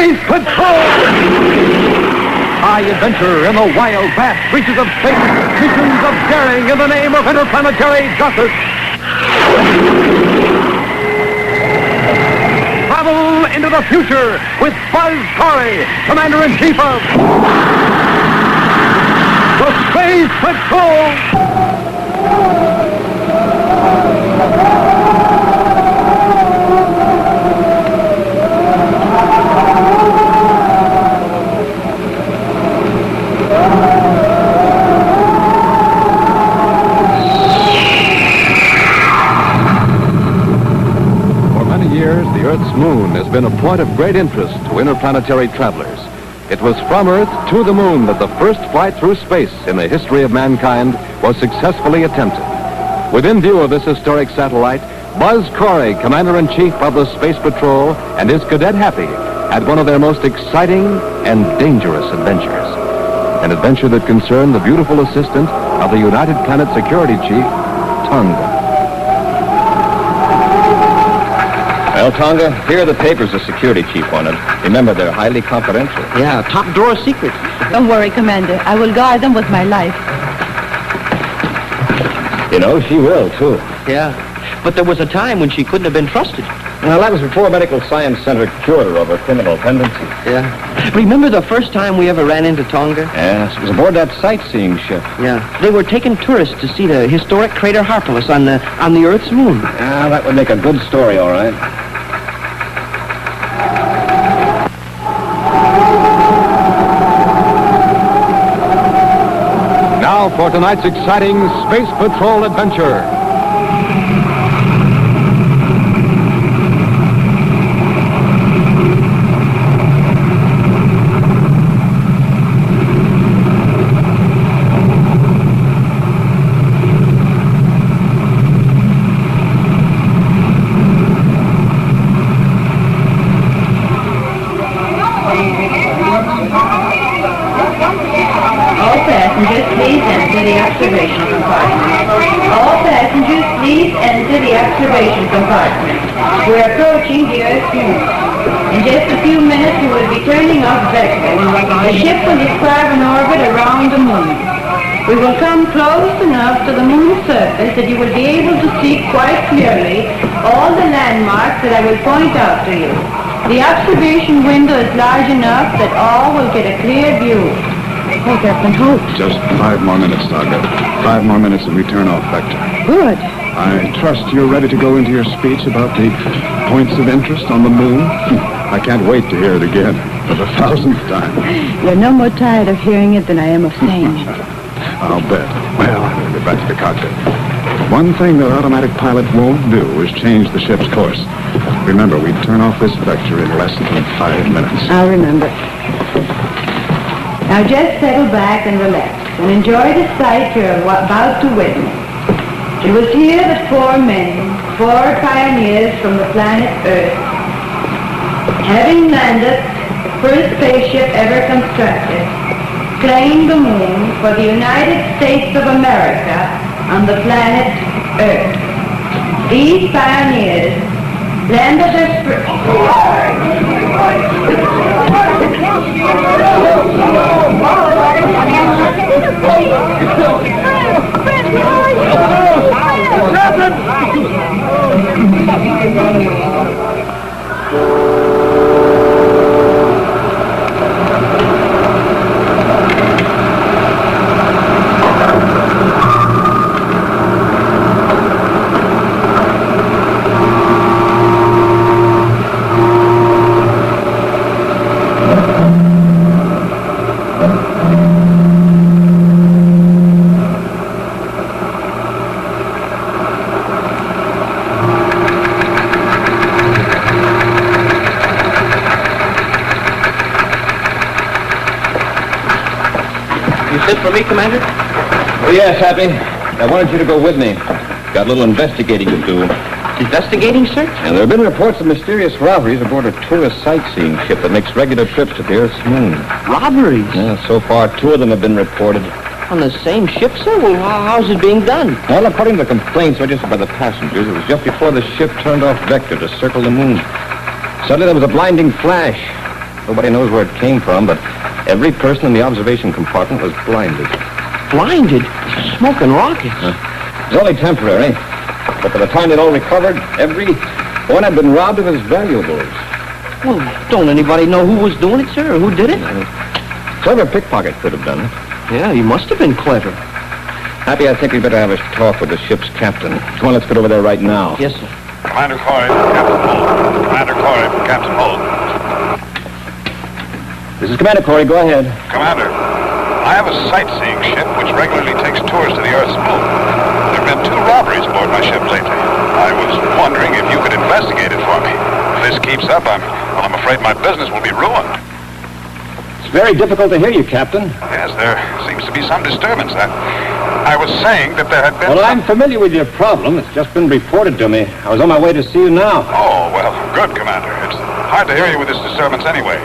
Space Patrol! High adventure in the wild, vast reaches of space. Missions of daring in the name of interplanetary justice. Travel into the future with Buzz Corey, Commander-in-Chief of the Space Patrol! The Earth's moon has been a point of great interest to interplanetary travelers. It was from Earth to the moon that the first flight through space in the history of mankind was successfully attempted. Within view of this historic satellite, Buzz Corey, Commander-in-Chief of the Space Patrol, and his cadet Happy had one of their most exciting and dangerous adventures. An adventure that concerned the beautiful assistant of the United Planet Security Chief, Tonga. Well, Tonga, here are the papers the security chief wanted. Remember, they're highly confidential. Yeah, top drawer secrets. Don't worry, Commander. I will guard them with my life. You know, she will, too. Yeah, but there was a time when she couldn't have been trusted. Well, that was before Medical Science Center cured her of her criminal tendencies. Yeah. Remember the first time we ever ran into Tonga? Yes, it was aboard that sightseeing ship. Yeah. They were taking tourists to see the historic crater Harpalus on the Earth's moon. Yeah, that would make a good story, all right. Now for tonight's exciting Space Patrol adventure. Please enter the observation compartment. All passengers, please enter the observation compartment. We're approaching the Earth's moon. In just a few minutes, we will be turning off vectors. The ship will describe an orbit around the moon. We will come close enough to the moon's surface that you will be able to see quite clearly all the landmarks that I will point out to you. The observation window is large enough that all will get a clear view. Oh, Captain Hope. Just 5 more minutes, Tonga. 5 more minutes and we turn off vector. Good. I trust you're ready to go into your speech about the points of interest on the moon. I can't wait to hear it again for the 1000th time. You're no more tired of hearing it than I am of saying it. I'll bet. Well, I'm going to get back to the cockpit. One thing that automatic pilot won't do is change the ship's course. Remember, we turn off this vector in less than 5 minutes. I'll remember. Now just settle back and relax and enjoy the sight you're about to witness. It was here that 4 men, 4 pioneers from the planet Earth, having landed the first spaceship ever constructed, claimed the moon for the United States of America on the planet Earth. These pioneers landed their For me, Commander? Oh, yes, Happy. I wanted you to go with me. Got a little investigating to do. Investigating, sir? And there have been reports of mysterious robberies aboard a tourist sightseeing ship that makes regular trips to the Earth's moon. Robberies? Yeah, so far, 2 of them have been reported. On the same ship, sir? Well, how's it being done? Well, according to the complaints registered by the passengers, it was just before the ship turned off vector to circle the moon. Suddenly there was a blinding flash. Nobody knows where it came from, but every person in the observation compartment was blinded. Blinded? Smoking rockets. It was only temporary, but by the time they'd all recovered, every one had been robbed of his valuables. Well, don't anybody know who was doing it, sir, or who did it? Clever pickpocket could have done it. Yeah, he must have been clever. Happy, I think we'd better have a talk with the ship's captain. Come on, let's get over there right now. Yes, sir. Commander Corey from Captain Hull. Commander Corey from Captain Hull. This is Commander Corey. Go ahead. Commander, I have a sightseeing ship which regularly takes tours to the Earth's moon. There have been 2 robberies aboard my ship lately. I was wondering if you could investigate it for me. If this keeps up, I'm afraid my business will be ruined. It's very difficult to hear you, Captain. Yes, there seems to be some disturbance. I was saying that there had been... Well, I'm familiar with your problem. It's just been reported to me. I was on my way to see you now. Oh, well, good, Commander. It's hard to hear you with this disturbance anyway.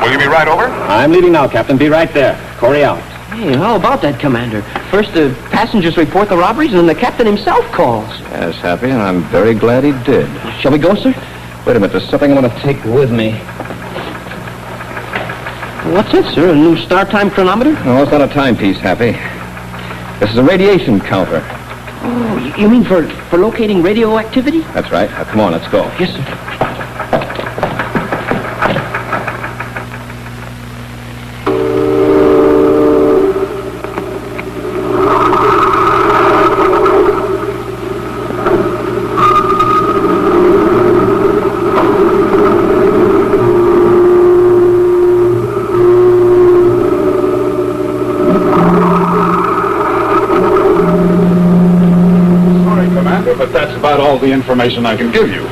Will you be right over? I'm leaving now, Captain. Be right there. Corey out. Hey, how about that, Commander? First the passengers report the robberies, and then the captain himself calls. Yes, Happy, and I'm very glad he did. Shall we go, sir? Wait a minute. There's something I want to take with me. What's it, sir? A new start time chronometer? No, it's not a timepiece, Happy. This is a radiation counter. Oh, you mean for locating radioactivity? That's right. Now, come on, let's go. Yes, sir. But that's about all the information I can give you.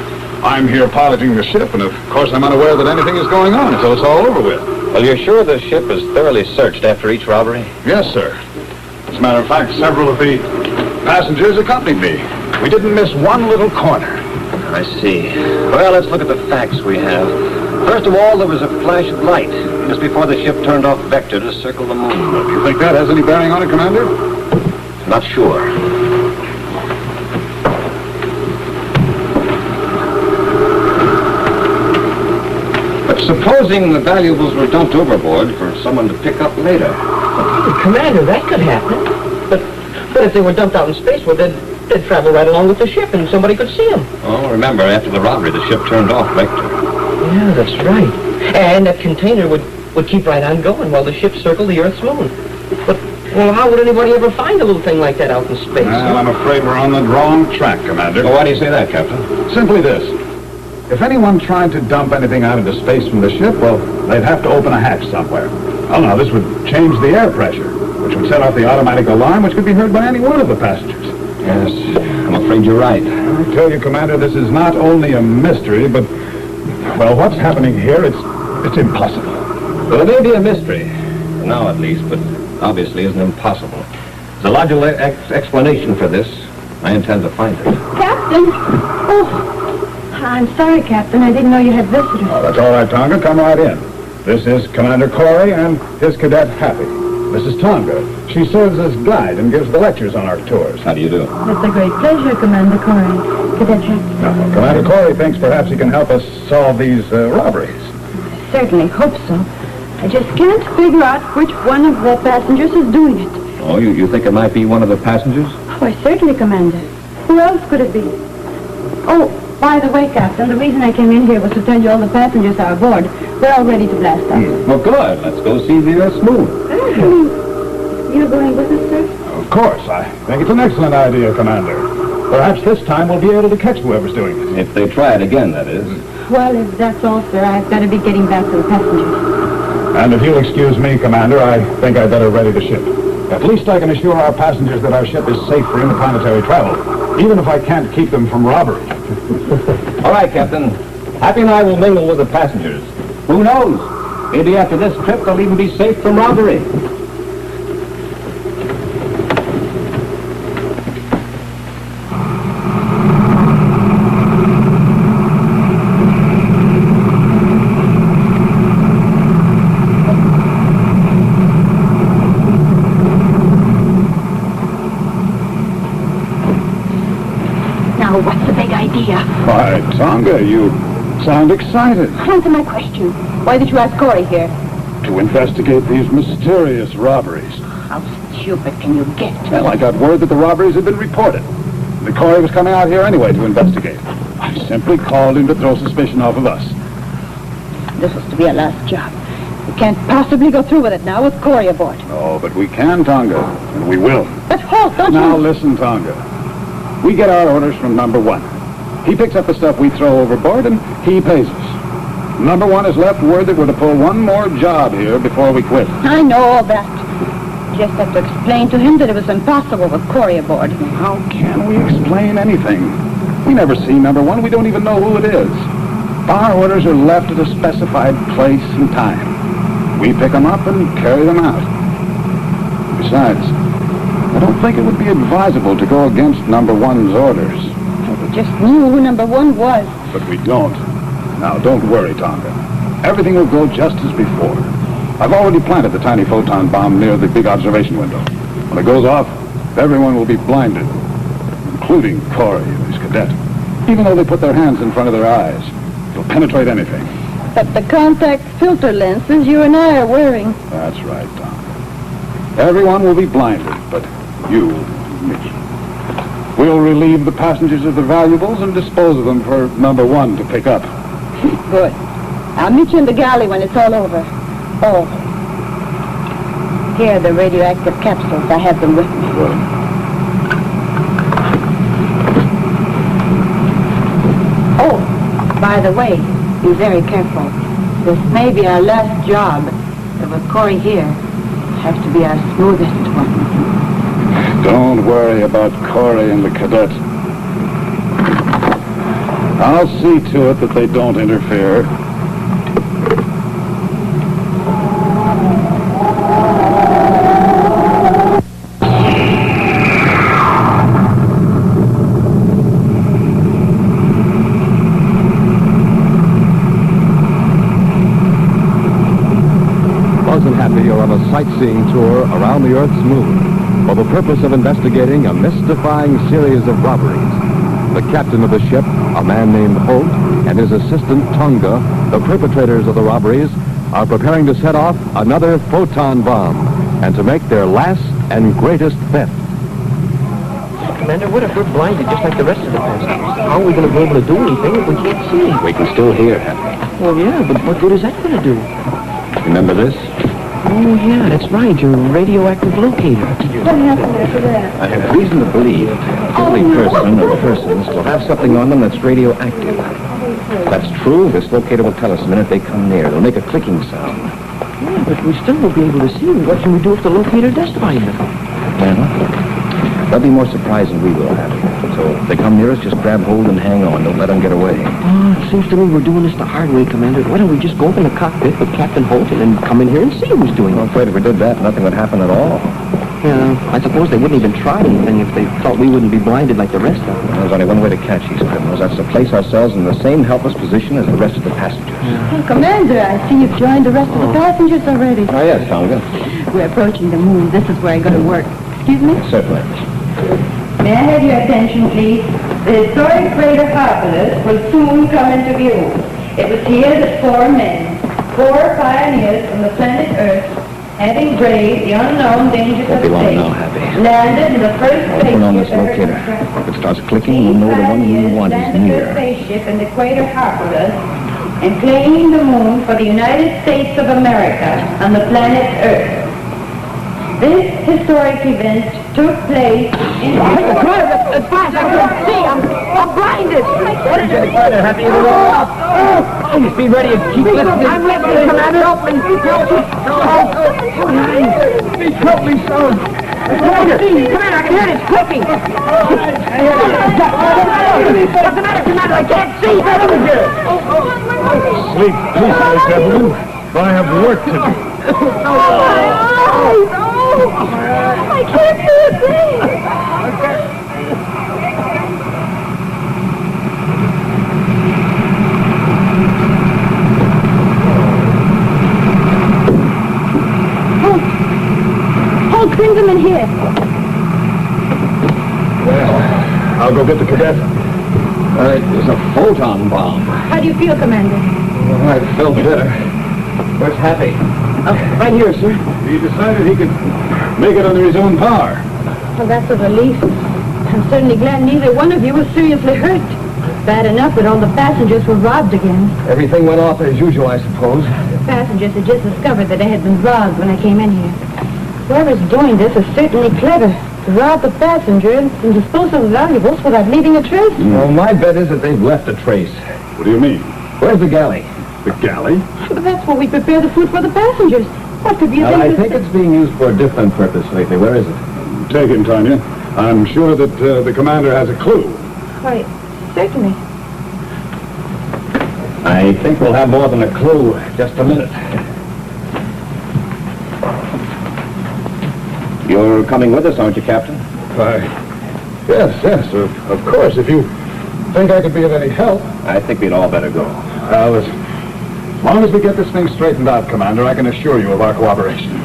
I'm here piloting the ship, and of course I'm unaware that anything is going on until it's all over with. Well, you're sure the ship is thoroughly searched after each robbery? Yes, sir. As a matter of fact, several of the passengers accompanied me. We didn't miss one little corner. I see. Well, let's look at the facts we have. First of all, there was a flash of light just before the ship turned off vector to circle the moon. Do you think that has any bearing on it, Commander? Not sure. Supposing the valuables were dumped overboard for someone to pick up later. Commander, that could happen. But if they were dumped out in space, well, they'd travel right along with the ship and somebody could see them. Oh, remember, after the robbery, the ship turned off vector. Yeah, that's right. And that container would keep right on going while the ship circled the Earth's moon. But, well, how would anybody ever find a little thing like that out in space? Well, I'm afraid we're on the wrong track, Commander. Well, why do you say that, Captain? Simply this. If anyone tried to dump anything out into space from the ship, well, they'd have to open a hatch somewhere. Oh, now, this would change the air pressure, which would set off the automatic alarm, which could be heard by any one of the passengers. Yes, I'm afraid you're right. I tell you, Commander, this is not only a mystery, but, well, what's happening here, it's impossible. Well, it may be a mystery, now at least, but obviously isn't impossible. There's a logical explanation for this. I intend to find it. Captain! Oh, I'm sorry, Captain. I didn't know you had visitors. Oh, that's all right, Tonga. Come right in. This is Commander Corey and his cadet, Happy. This is Tonga. She serves as guide and gives the lectures on our tours. How do you do? It's a great pleasure, Commander Corey. Cadet Happy. Now, Commander Corey thinks perhaps he can help us solve these robberies. I certainly hope so. I just can't figure out which one of the passengers is doing it. Oh, you think it might be one of the passengers? Why, certainly, Commander. Who else could it be? Oh, by the way, Captain, the reason I came in here was to tell you all the passengers are aboard. We're all ready to blast off. Well, good. Let's go see the Earth's moon. You're going with us, sir? Of course. I think it's an excellent idea, Commander. Perhaps this time we'll be able to catch whoever's doing it. If they try it again, that is. Well, if that's all, sir, I've got to be getting back to the passengers. And if you'll excuse me, Commander, I think I'd better ready the ship. At least I can assure our passengers that our ship is safe for interplanetary travel, even if I can't keep them from robbery. All right, Captain. Happy and I will mingle with the passengers. Who knows? Maybe after this trip they'll even be safe from robbery. Now, what's the big idea? Why, Tonga, you sound excited. Answer my question. Why did you ask Corey here? To investigate these mysterious robberies. How stupid can you get? Well, I got word that the robberies had been reported. The Corey was coming out here anyway to investigate. I simply called him to throw suspicion off of us. This was to be our last job. We can't possibly go through with it now with Corey aboard. Oh, but we can, Tonga, and we will. But Holt, don't Now you... listen, Tonga. We get our orders from number one. He picks up the stuff we throw overboard, and he pays us. Number one has left word that we're to pull one more job here before we quit. I know all that. Just have to explain to him that it was impossible with Corey aboard. How can we explain anything? We never see number one. We don't even know who it is. Our orders are left at a specified place and time. We pick them up and carry them out. Besides, I don't think it would be advisable to go against number one's orders. We just knew who number one was. But we don't. Now, don't worry, Tonga. Everything will go just as before. I've already planted the tiny photon bomb near the big observation window. When it goes off, everyone will be blinded, including Corey and his cadet. Even though they put their hands in front of their eyes, it'll penetrate anything. But the contact filter lenses you and I are wearing. That's right, Tonga. Everyone will be blinded, but you and me. We'll relieve the passengers of the valuables and dispose of them for number one to pick up. Good. I'll meet you in the galley when it's all over. Oh. Here are the radioactive capsules. I have them with me. Good. Oh, by the way, be very careful. This may be our last job. But with Corey here, it'll have to be our smoothest one. Don't worry about Corey and the cadet. I'll see to it that they don't interfere. Buzz and Happy are on a sightseeing tour around the Earth's moon for the purpose of investigating a mystifying series of robberies. The captain of the ship, a man named Holt, and his assistant, Tonga, the perpetrators of the robberies, are preparing to set off another photon bomb and to make their last and greatest theft. Commander, what if we're blinded just like the rest of the passengers? How are we going to be able to do anything if we can't see? We can still hear, Happy. Well, yeah, but what good is that going to do? Remember this? Oh, yeah, that's right, your radioactive locator. What happened after that? I have reason to believe that every person or persons will have something on them that's radioactive. If that's true, this locator will tell us the minute they come near. It'll make a clicking sound. Yeah, but we still won't be able to see. What can we do if the locator does find them? Well, they'll be more surprised than we will, Happy. So if they come near us, just grab hold and hang on. Don't let them get away. Oh, it seems to me we're doing this the hard way, Commander. Why don't we just go up in the cockpit with Captain Holt and then come in here and see who's doing I'm it? afraid if we did that, nothing would happen at all. Yeah, I suppose they wouldn't even try anything if they thought we wouldn't be blinded like the rest of them. There's only one way to catch these criminals. That's to place ourselves in the same helpless position as the rest of the passengers. Oh, Commander, I see you've joined the rest of the passengers already. Oh, yes, Tonga. We're approaching the moon. This is where I go to work. Excuse me? Certainly. May I have your attention, please? The historic crater Harpalus will soon come into view. It was here that four pioneers from the planet Earth, having braved the unknown dangers Won't of be long space, now, Happy. landed in the first Open on this spaceship ever locator. constructed. If it starts clicking, we'll know the one we want is Landed near. their spaceship in the crater Harpalus and claiming the moon for the United States of America on the planet Earth. This historic event took place in... As fast as I can see, I'm blinded. What is it? Happy in the world. Oh, just be ready and keep listening. I'm listening, Commander. Help me. Please help me, son. Commander, I can hear this clicking. What's the matter, Commander? I can't see. Sleep peacefully, gentlemen. For I have work to do. No. I can't see a thing. Holt, bring them in here. Well, I'll go get the cadet. It was a photon bomb. How do you feel, Commander? Oh, I felt better. Where's Happy? Right here, sir. He decided he could make it under his own power. Well, that's a relief. I'm certainly glad neither one of you was seriously hurt. Bad enough that all the passengers were robbed again. Everything went off as usual, I suppose. The passengers had just discovered that they had been robbed when I came in here. Whoever's doing this is certainly clever. To rob the passengers and dispose of the valuables without leaving a trace. Well, my bet is that they've left a trace. What do you mean? Where's the galley? The galley? But that's where we prepare the food for the passengers. What could be of Well, I interest? think it's being used for a different purpose lately. Where is it? Take him, Tanya. I'm sure that the commander has a clue. Why, certainly. I think we'll have more than a clue. Just a minute. You're coming with us, aren't you, Captain? Yes, of course. If you think I could be of any help. I think we'd all better go. Well, as long as we get this thing straightened out, Commander, I can assure you of our cooperation.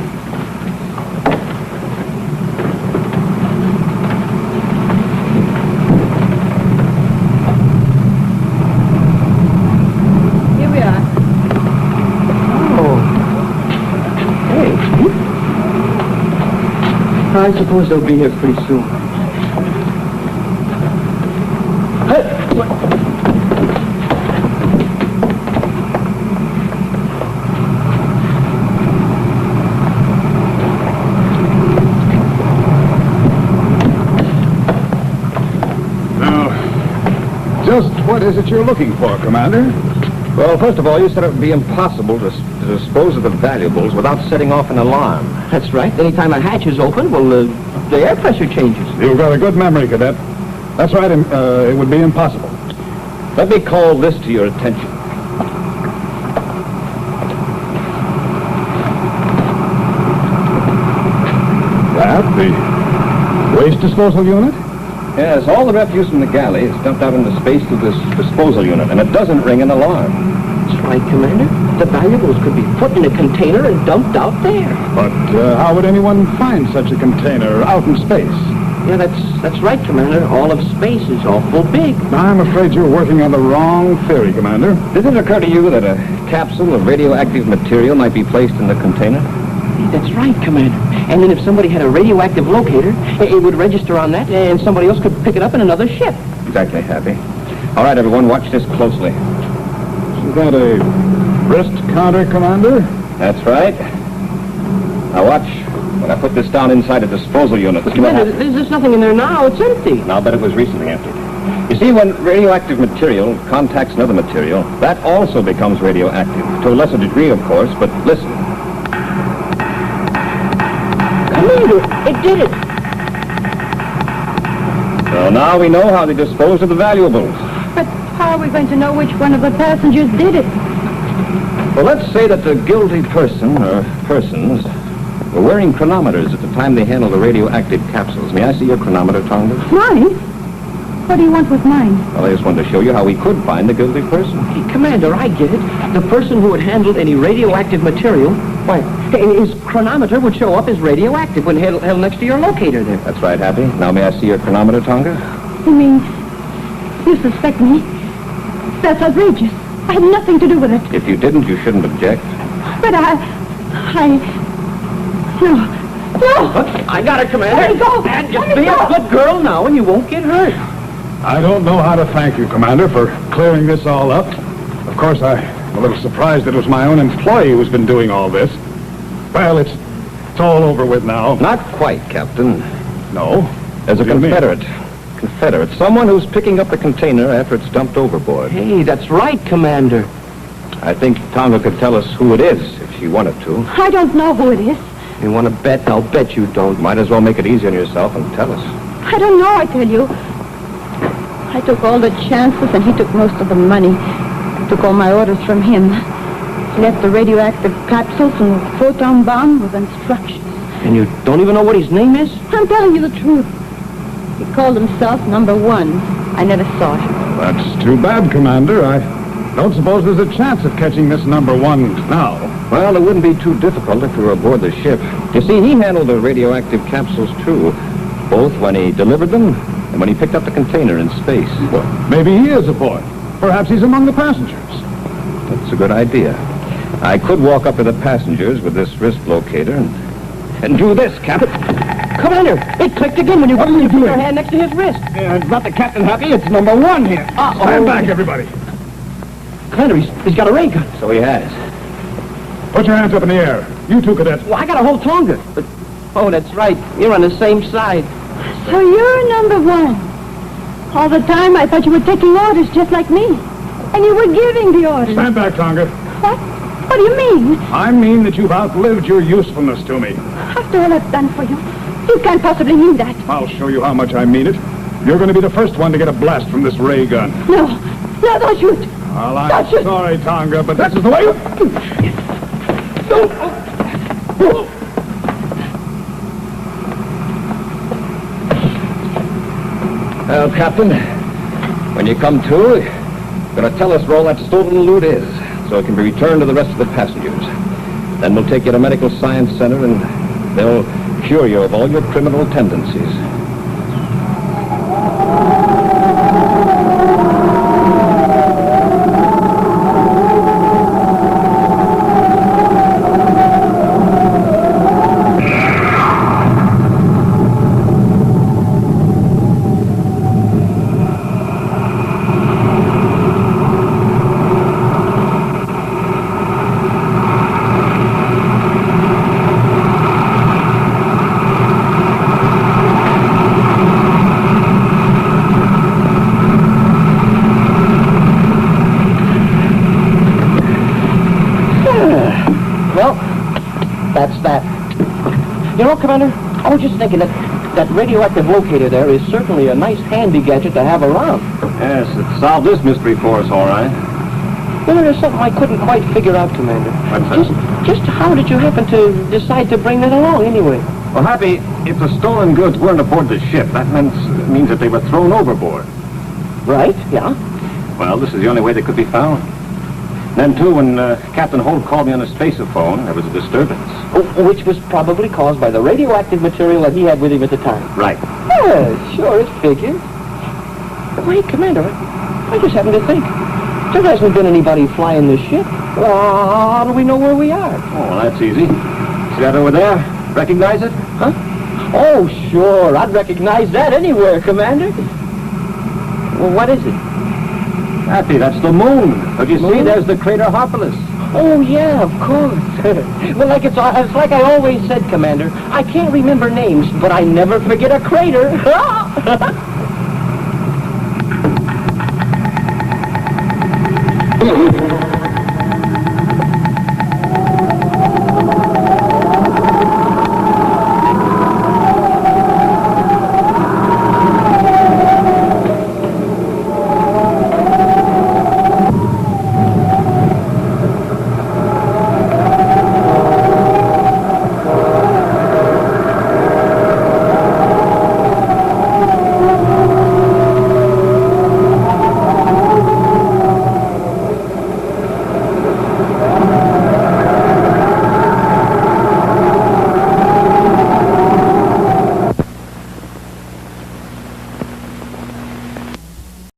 Here we are. I suppose they'll be here pretty soon. Now, just what is it you're looking for, Commander? Well, first of all, you said it would be impossible to dispose of the valuables without setting off an alarm. That's right. Anytime a hatch is open, well, the air pressure changes. You've got a good memory, Cadet. That's right, it would be impossible. Let me call this to your attention. That, the waste disposal unit? Yes, all the refuse from the galley is dumped out into space through this disposal unit, and it doesn't ring an alarm. That's right, Commander. The valuables could be put in a container and dumped out there. But how would anyone find such a container out in space? Yeah, that's right, Commander. All of space is awful big. I'm afraid you're working on the wrong theory, Commander. Did it occur to you that a capsule of radioactive material might be placed in the container? That's right, Commander. And then if somebody had a radioactive locator, it would register on that, and somebody else could pick it up in another ship. Exactly, Happy. All right, everyone, watch this closely. Is that a wrist counter, Commander? That's right. Now watch. When I put this down inside a disposal unit... But, Commander, there's nothing in there now. It's empty. And I'll bet it was recently emptied. You see, when radioactive material contacts another material, that also becomes radioactive. To a lesser degree, of course, but listen. Commander, it did it. So now we know how they disposed of the valuables. But how are we going to know which one of the passengers did it? Well, let's say that the guilty person, or persons, were wearing chronometers at the time they handled the radioactive capsules. May I see your chronometer, Tonga? Mine? What do you want with mine? Well, I just wanted to show you how we could find the guilty person. Hey, Commander, I get it. The person who had handled any radioactive material, why, his chronometer would show up as radioactive when held next to your locator there. That's right, Happy. Now may I see your chronometer, Tonga? You mean you suspect me? That's outrageous. I had nothing to do with it. If you didn't, you shouldn't object. But No. I got it, Commander. Let me go. And just Let me be a go. good girl now, and you won't get hurt. I don't know how to thank you, Commander, for clearing this all up. Of course, I'm a little surprised that it was my own employee who's been doing all this. Well, it's all over with now. Not quite, Captain. No. There's a What do you mean? Confederate. Someone who's picking up the container after it's dumped overboard. Hey, that's right, Commander. I think Tonga could tell us who it is if she wanted to. I don't know who it is. You want to bet? I'll bet you don't. Might as well make it easy on yourself and tell us. I don't know, I tell you. I took all the chances and he took most of the money. I took all my orders from him. He left the radioactive capsules and the photon bomb with instructions. And you don't even know what his name is? I'm telling you the truth. He called himself number 1. I never saw him. That's too bad, Commander. I don't suppose there's a chance of catching this number 1 now. Well, it wouldn't be too difficult if we were aboard the ship. You see, he handled the radioactive capsules, too. Both when he delivered them And when he picked up the container in space. Well, maybe he is aboard. Perhaps he's among the passengers. That's a good idea. I could walk up to the passengers with this wrist locator and do this, Captain. Commander, it clicked again when you What are you put your doing? hand next to his wrist. It's not the captain happy. It's number one here. Stand back, everybody. Commander, he's got a ray gun. So he has. Put your hands up in the air. You two cadets. Well, I got a hold Tonga. But, oh, that's right. You're on the same side. So you're number one. All the time I thought you were taking orders just like me. And you were giving the orders. Stand back, Tonga. What? What do you mean? I mean that you've outlived your usefulness to me. After all I've done for you, you can't possibly mean that. I'll show you how much I mean it. You're going to be the first one to get a blast from this ray gun. No, don't shoot. Well, I'm That's it. sorry, Tonga, but this is the way you... Well, Captain, when you come to, you're going to tell us where all that stolen loot is, so it can be returned to the rest of the passengers. Then we'll take you to Medical Science Center, and they'll cure you of all your criminal tendencies. That's that. You know, Commander, I was just thinking that radioactive locator there is certainly a nice handy gadget to have around. Yes, it solved this mystery for us, all right. You know, there's something I couldn't quite figure out, Commander. What's that? Just how did you happen to decide to bring that along, anyway? Well, Happy, if the stolen goods weren't aboard the ship, that means that they were thrown overboard. Right, yeah. Well, this is the only way they could be found. Then, too, when Captain Holt called me on the spaceophone, there was a disturbance. Which was probably caused by the radioactive material that he had with him at the time. Right. Yeah, sure, it figures. Wait, Commander, I just happened to think. There hasn't been anybody flying this ship. Well, how do we know where we are? Oh, well, that's easy. See that over there? Recognize it? Huh? Oh, sure, I'd recognize that anywhere, Commander. Well, what is it? Happy, that's the moon. Don't you see? There's the crater Harpalus. Oh, yeah, of course. Well, it's like I always said, Commander, I can't remember names, but I never forget a crater.